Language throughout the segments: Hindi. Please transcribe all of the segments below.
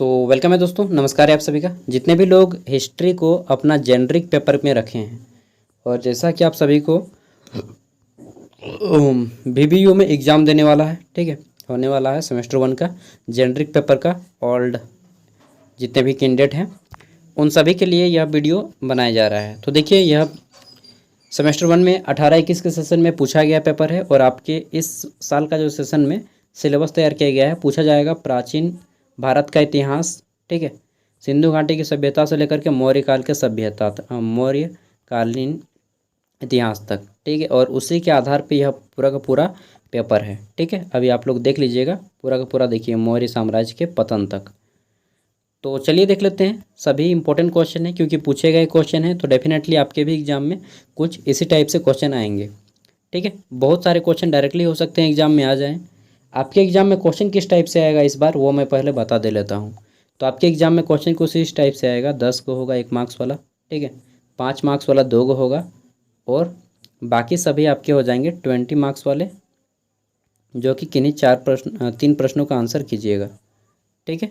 तो वेलकम है दोस्तों, नमस्कार है आप सभी का। जितने भी लोग हिस्ट्री को अपना जेनरिक पेपर में रखे हैं और जैसा कि आप सभी को बीबीयू में एग्ज़ाम देने वाला है, ठीक है, होने वाला है सेमेस्टर 1 का जेनरिक पेपर का ओल्ड जितने भी कैंडिडेट हैं उन सभी के लिए यह वीडियो बनाया जा रहा है। तो देखिए, यह सेमेस्टर 1 में 18-21 के सेशन में पूछा गया पेपर है और आपके इस साल का जो सेशन में सिलेबस तैयार किया गया है, पूछा जाएगा प्राचीन भारत का इतिहास, ठीक है, सिंधु घाटी की सभ्यता से लेकर के मौर्य काल के मौर्य कालीन इतिहास तक, ठीक है, और उसी के आधार पे यह पूरा का पूरा पेपर है, ठीक है। अभी आप लोग देख लीजिएगा, पूरा का पूरा देखिए मौर्य साम्राज्य के पतन तक। तो चलिए देख लेते हैं, सभी इंपॉर्टेंट क्वेश्चन है क्योंकि पूछे गए क्वेश्चन हैं, तो डेफिनेटली आपके भी एग्जाम में कुछ इसी टाइप से क्वेश्चन आएंगे, ठीक है। बहुत सारे क्वेश्चन डायरेक्टली हो सकते हैं एग्जाम में आ जाएं। आपके एग्जाम में क्वेश्चन किस टाइप से आएगा इस बार वो मैं पहले बता दे लेता हूँ। तो आपके एग्जाम में क्वेश्चन कुछ इस टाइप से आएगा, 10 को होगा 1 मार्क्स वाला, ठीक है, 5 मार्क्स वाला 2 को होगा और बाकी सभी आपके हो जाएंगे 20 मार्क्स वाले, जो कि किन्हीं 3 प्रश्नों का आंसर कीजिएगा, ठीक है,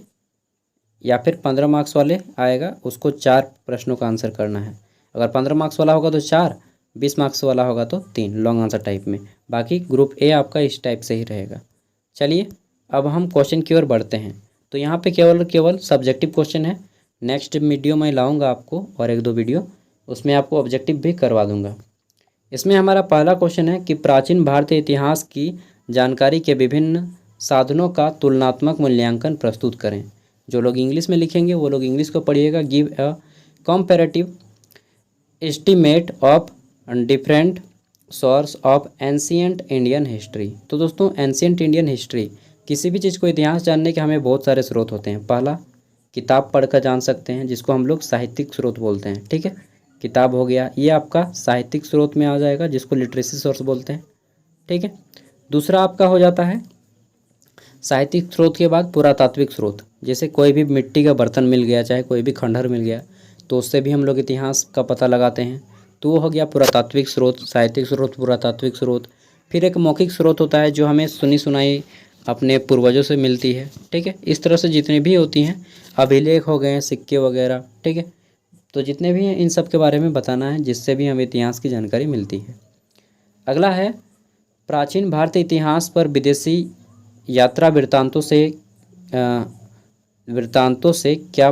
या फिर 15 मार्क्स वाले आएगा, उसको 4 प्रश्नों का आंसर करना है। अगर 15 मार्क्स वाला होगा तो 4, 20 मार्क्स वाला होगा तो 3 लॉन्ग आंसर टाइप में। बाकी ग्रुप ए आपका इस टाइप से ही रहेगा। चलिए अब हम क्वेश्चन की ओर बढ़ते हैं। तो यहाँ पे केवल सब्जेक्टिव क्वेश्चन है। नेक्स्ट वीडियो मैं लाऊंगा आपको और 1-2 वीडियो, उसमें आपको ऑब्जेक्टिव भी करवा दूंगा। इसमें हमारा पहला क्वेश्चन है कि प्राचीन भारतीय इतिहास की जानकारी के विभिन्न साधनों का तुलनात्मक मूल्यांकन प्रस्तुत करें। जो लोग इंग्लिश में लिखेंगे वो लोग इंग्लिश को पढ़िएगा। Give a comparative estimate of different source of ancient Indian history. तो दोस्तों, एंशियंट इंडियन हिस्ट्री, किसी भी चीज़ को इतिहास जानने के हमें बहुत सारे स्रोत होते हैं। पहला, किताब पढ़कर जान सकते हैं, जिसको हम लोग साहित्यिक स्रोत बोलते हैं, ठीक है, किताब हो गया, ये आपका साहित्यिक स्रोत में आ जाएगा, जिसको लिटरेसी सोर्स बोलते हैं, ठीक है। दूसरा आपका हो जाता है साहित्यिक स्रोत के बाद पुरातात्विक स्रोत, जैसे कोई भी मिट्टी का बर्तन मिल गया, चाहे कोई भी खंडहर मिल गया, तो उससे भी हम लोग इतिहास का पता लगाते हैं, तो वो हो गया पुरातात्विक स्रोत, साहित्यिक स्रोत, पुरातात्विक स्रोत। फिर एक मौखिक स्रोत होता है जो हमें सुनी सुनाई अपने पूर्वजों से मिलती है, ठीक है। इस तरह से जितनी भी होती हैं, अभिलेख हो गए, सिक्के वगैरह, ठीक है, तो जितने भी हैं इन सब के बारे में बताना है, जिससे भी हमें इतिहास की जानकारी मिलती है। अगला है प्राचीन भारतीय इतिहास पर विदेशी यात्रा वृत्तांतों से क्या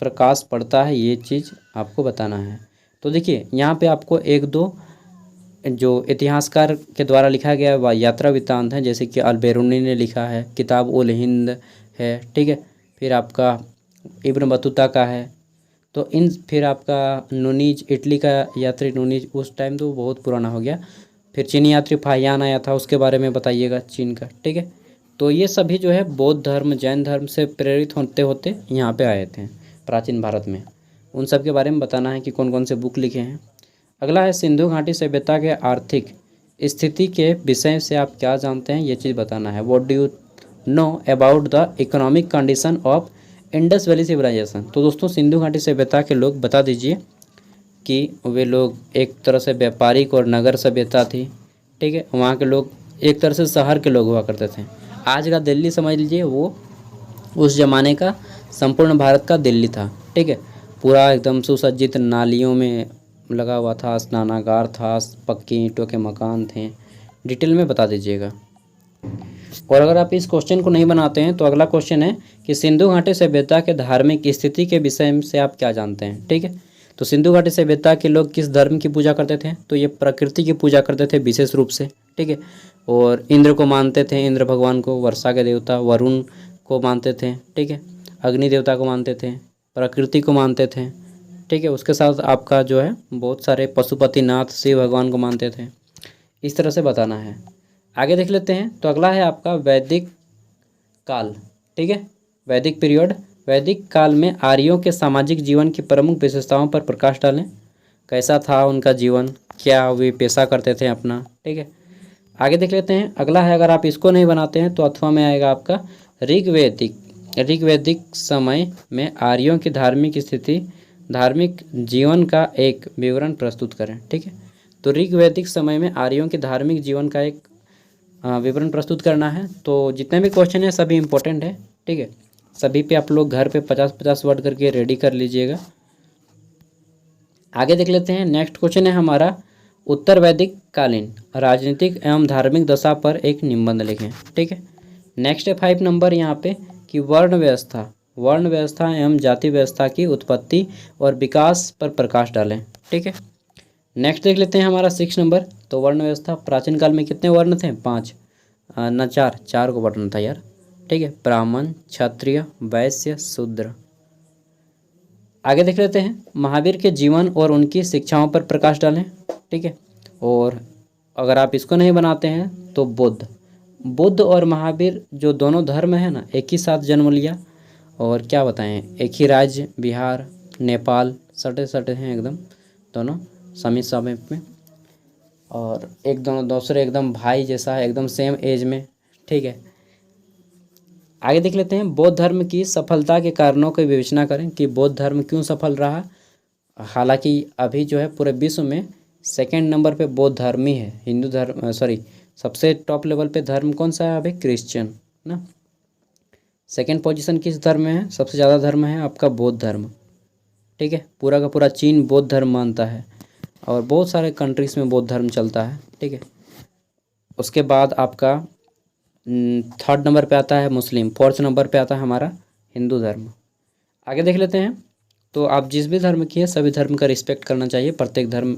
प्रकाश पड़ता है, ये चीज़ आपको बताना है। तो देखिए, यहाँ पे आपको 1-2 जो इतिहासकार के द्वारा लिखा गया वह यात्रा वृत्तांत है, जैसे कि अल-बेरूनी ने लिखा है, किताब उल हिंद है, ठीक है, फिर आपका इब्न बतूता का है, तो इन फिर आपका नूनीज, इटली का यात्री नूनीज, उस टाइम तो बहुत पुराना हो गया। फिर चीनी यात्री फाहियान आया था, उसके बारे में बताइएगा, चीन का, ठीक है। तो ये सभी जो है बौद्ध धर्म, जैन धर्म से प्रेरित होते होते यहाँ पे आए थे प्राचीन भारत में। उन सब के बारे में बताना है कि कौन कौन से बुक लिखे हैं। अगला है सिंधु घाटी सभ्यता के आर्थिक स्थिति के विषय से आप क्या जानते हैं, ये चीज़ बताना है। What do you know about the economic condition of Indus valley civilisation. तो दोस्तों, सिंधु घाटी सभ्यता के लोग बता दीजिए कि वे लोग एक तरह से व्यापारिक और नगर सभ्यता थी, ठीक है। वहाँ के लोग एक तरह से शहर के लोग हुआ करते थे। आज का दिल्ली समझ लीजिए, वो उस ज़माने का संपूर्ण भारत का दिल्ली था, ठीक है। पूरा एकदम सुसज्जित, नालियों में लगा हुआ था, स्नानागार था, पक्की ईंटों के मकान थे। डिटेल में बता दीजिएगा। और अगर आप इस क्वेश्चन को नहीं बनाते हैं तो अगला क्वेश्चन है कि सिंधु घाटी सभ्यता के धार्मिक स्थिति के विषय से आप क्या जानते हैं, ठीक है। तो सिंधु घाटी सभ्यता के लोग किस धर्म की पूजा करते थे, तो ये प्रकृति की पूजा करते थे विशेष रूप से, ठीक है। और इंद्र को मानते थे, इंद्र भगवान को, वर्षा के देवता, वरुण को मानते थे, ठीक है, अग्नि देवता को मानते थे, प्रकृति को मानते थे, ठीक है। उसके साथ आपका जो है बहुत सारे पशुपतिनाथ, शिव भगवान को मानते थे। इस तरह से बताना है। आगे देख लेते हैं। तो अगला है आपका वैदिक काल, ठीक है, वैदिक पीरियड। वैदिक काल में आर्यों के सामाजिक जीवन की प्रमुख विशेषताओं पर प्रकाश डालें। कैसा था उनका जीवन, क्या वे पेशा करते थे अपना, ठीक है। आगे देख लेते हैं। अगला है, अगर आप इसको नहीं बनाते हैं तो अथवा में आएगा आपका ऋग्वैदिक समय में आर्यों की धार्मिक जीवन का एक विवरण प्रस्तुत करें, ठीक है। तो ऋग्वैदिक समय में आर्यों के धार्मिक जीवन का एक विवरण प्रस्तुत करना है। तो जितने भी क्वेश्चन है सभी इंपॉर्टेंट है, ठीक है, सभी पे आप लोग घर पे 50-50 वर्ड करके रेडी कर लीजिएगा। आगे देख लेते हैं। नेक्स्ट क्वेश्चन है हमारा, उत्तर वैदिक कालीन राजनीतिक एवं धार्मिक दशा पर एक निबंध लिखें। ठीक है। नेक्स्ट है 5 नंबर यहाँ पे कि वर्ण व्यवस्था एवं जाति व्यवस्था की उत्पत्ति और विकास पर प्रकाश डालें। ठीक है। नेक्स्ट देख लेते हैं हमारा 6 नंबर। तो वर्ण व्यवस्था, प्राचीन काल में कितने वर्ण थे? 5 न 4 को वर्ण था यार। ठीक है। ब्राह्मण, क्षत्रिय, वैश्य, शूद्र। आगे देख लेते हैं, महावीर के जीवन और उनकी शिक्षाओं पर प्रकाश डालें। ठीक है। और अगर आप इसको नहीं बनाते हैं तो बुद्ध और महावीर जो दोनों धर्म है ना, एक ही साथ जन्म लिया और क्या बताएं, एक ही राज्य बिहार नेपाल सटे सटे हैं एकदम, दोनों समीप समीप में, और एक दोनों दूसरे एकदम भाई जैसा है, एकदम सेम एज में। ठीक है। आगे देख लेते हैं, बौद्ध धर्म की सफलता के कारणों की विवेचना करें कि बौद्ध धर्म क्यों सफल रहा। हालांकि अभी जो है पूरे विश्व में 2nd नंबर पे बौद्ध धर्म ही है। हिंदू धर्म सबसे टॉप लेवल पे धर्म कौन सा है अभी? क्रिश्चियन ना। 2nd पोजीशन किस धर्म में है? सबसे ज़्यादा धर्म है आपका बौद्ध धर्म। ठीक है। पूरा का पूरा चीन बौद्ध धर्म मानता है और बहुत सारे कंट्रीज़ में बौद्ध धर्म चलता है। ठीक है। उसके बाद आपका 3rd नंबर पे आता है मुस्लिम, 4th नंबर पे आता है हमारा हिंदू धर्म। आगे देख लेते हैं। तो आप जिस भी धर्म की है सभी धर्म का रिस्पेक्ट करना चाहिए। प्रत्येक धर्म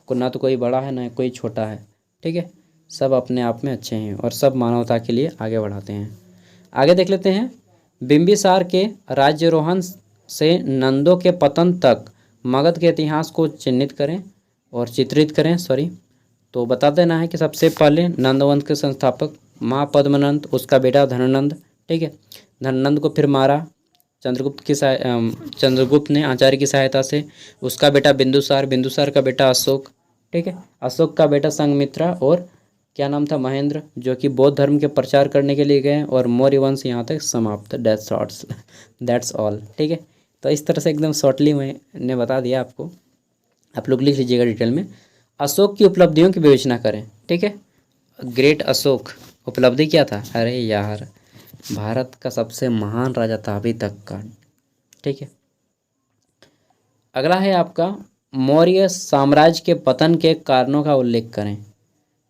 को ना तो कोई बड़ा है ना कोई छोटा है। ठीक है। सब अपने आप में अच्छे हैं और सब मानवता के लिए आगे बढ़ाते हैं। आगे देख लेते हैं, बिंबिसार के राज्यारोहण से नंदों के पतन तक मगध के इतिहास को चित्रित करें। तो बता देना है कि सबसे पहले नंदवंश के संस्थापक महापद्मनंद, उसका बेटा धननंद। ठीक है। धननंद को फिर मारा चंद्रगुप्त ने आचार्य की सहायता से। उसका बेटा बिंदुसार का बेटा अशोक। ठीक है। अशोक का बेटा संघमित्रा और क्या नाम था? महेंद्र, जो कि बौद्ध धर्म के प्रचार करने के लिए गए और मौर्य वंश यहाँ तक समाप्त। That's all. ठीक है। तो इस तरह से एकदम शॉर्टली मैंने बता दिया आपको, आप लोग लिख लीजिएगा डिटेल में। अशोक की उपलब्धियों की विवेचना करें। ठीक है। ग्रेट अशोक उपलब्धि क्या था? अरे यार, भारत का सबसे महान राजा था अभी तक का। ठीक है। अगला है आपका, मौर्य साम्राज्य के पतन के कारणों का उल्लेख करें।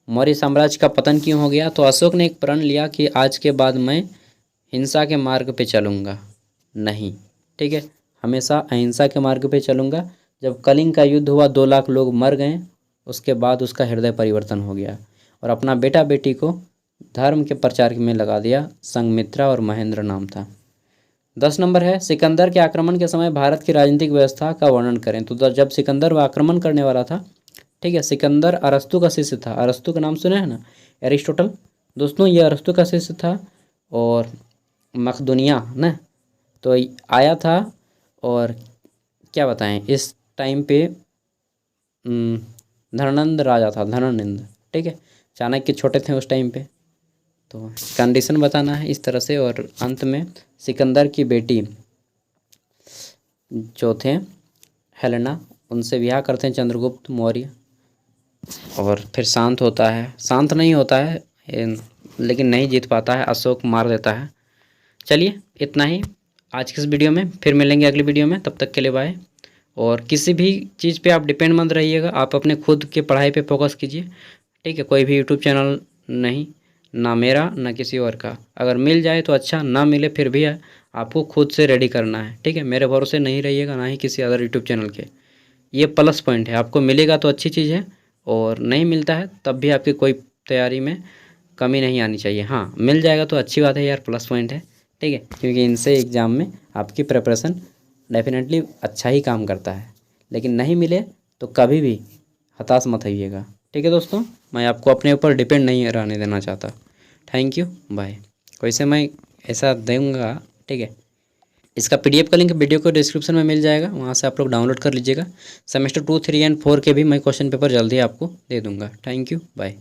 मौर्य साम्राज्य का पतन क्यों हो गया? तो अशोक ने एक प्रण लिया कि आज के बाद मैं हिंसा के मार्ग पे चलूँगा नहीं। ठीक है। हमेशा अहिंसा के मार्ग पे चलूँगा। जब कलिंग का युद्ध हुआ 2 लाख लोग मर गए, उसके बाद उसका हृदय परिवर्तन हो गया और अपना बेटा बेटी को धर्म के प्रचार में लगा दिया। संघमित्रा और महेंद्र नाम था। 10 नंबर है, सिकंदर के आक्रमण के समय भारत की राजनीतिक व्यवस्था का वर्णन करें। तो जब सिकंदर आक्रमण करने वाला था, ठीक है, सिकंदर अरस्तु का शिष्य था। अरस्तु का नाम सुना है ना, एरिस्टोटल। दोस्तों ये अरस्तु का शिष्य था और मकदूनिया ना तो आया था। और क्या बताएं, इस टाइम पे धननंद राजा था, धननंद। ठीक है। चाणक्य छोटे थे उस टाइम पे। तो कंडीशन बताना है इस तरह से। और अंत में सिकंदर की बेटी जो थे हेलेना, उनसे विवाह करते हैं चंद्रगुप्त मौर्य और फिर शांत नहीं होता है लेकिन नहीं जीत पाता है, अशोक मार देता है। चलिए इतना ही आज के इस वीडियो में, फिर मिलेंगे अगली वीडियो में। तब तक के लिए बाय। और किसी भी चीज़ पे आप डिपेंड मत रहिएगा, आप अपने खुद के पढ़ाई पे फोकस कीजिए। ठीक है। कोई भी यूट्यूब चैनल नहीं, ना मेरा ना किसी और का। अगर मिल जाए तो अच्छा, ना मिले फिर भी आपको खुद से रेडी करना है। ठीक है। मेरे भरोसे नहीं रहिएगा, ना ही किसी अदर यूट्यूब चैनल के। ये प्लस पॉइंट है, आपको मिलेगा तो अच्छी चीज़ है और नहीं मिलता है तब भी आपकी कोई तैयारी में कमी नहीं आनी चाहिए। हाँ, मिल जाएगा तो अच्छी बात है यार, प्लस पॉइंट है। ठीक है। क्योंकि इनसे एग्ज़ाम में आपकी प्रिपरेशन डेफिनेटली अच्छा ही काम करता है। लेकिन नहीं मिले तो कभी भी हताश मत होइएगा। ठीक है दोस्तों, मैं आपको अपने ऊपर डिपेंड नहीं रहने देना चाहता। Thank you, bye. वैसे मैं ऐसा दूँगा। ठीक है। इसका PDF का लिंक वीडियो को डिस्क्रिप्शन में मिल जाएगा, वहाँ से आप लोग डाउनलोड कर लीजिएगा। सेमेस्टर 2, 3 एंड 4 के भी मैं क्वेश्चन पेपर जल्दी आपको दे दूँगा। Thank you, bye.